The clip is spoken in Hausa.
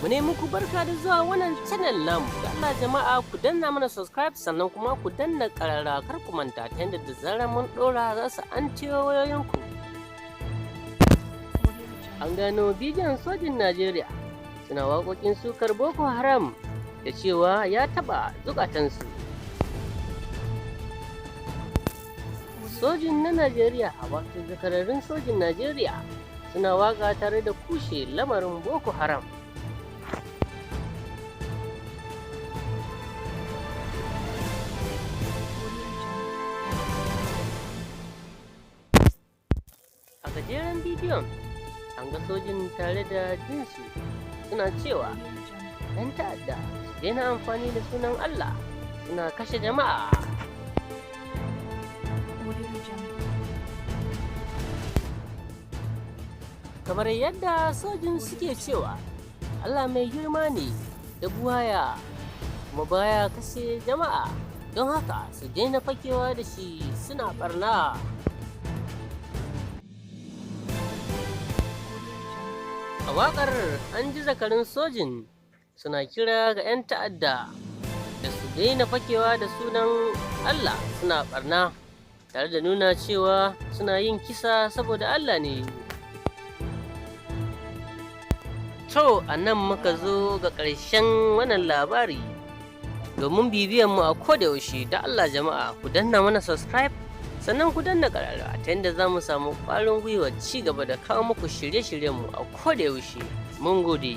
Mu ne muku barka da zuwa wannan channel namu. Da Allah jama'a ku danna mana subscribe sannan kuma ku danna ƙararrawa kar ku manta ta yadda da zarar mun ɗora za su an ciwo wayoyinku. An gano bidiyon sojin Najeriya suna waƙoƙin sukar Boko Haram da cewa ya taɓa zukatansu. Sojin na Najeriya wato zakararrun sojin Najeriya suna waƙa tare da kushe lamarin Boko Haram. A gajeren bidiyon an ga sojin tare da jinsu suna cewa 'yan ta'adda su daina amfani da sunan Allah suna kashe jama'a. Kamar yadda sojin suke cewa Allah mai girma ne da buwaya kuma baya kashe jama'a, don haka su daina fakewa da shi suna barna. A waƙar an ji zakarun sojin suna kira ga 'yan ta'adda da su daina fakewa da sunan Allah suna barna, tare da nuna cewa suna yin kisa saboda Allah ne. To, a nan muka zo ga ƙarshen wannan labari. Domin bibiyan mu a kodayaushe, da Allah jama'a ku danna mana subscribe sannan ku danna ƙararrawa ta yadda za mu samu ƙwarin gwiwa ci gaba da kawo muku shirye-shiryenmu a kodayaushe. Mun gode.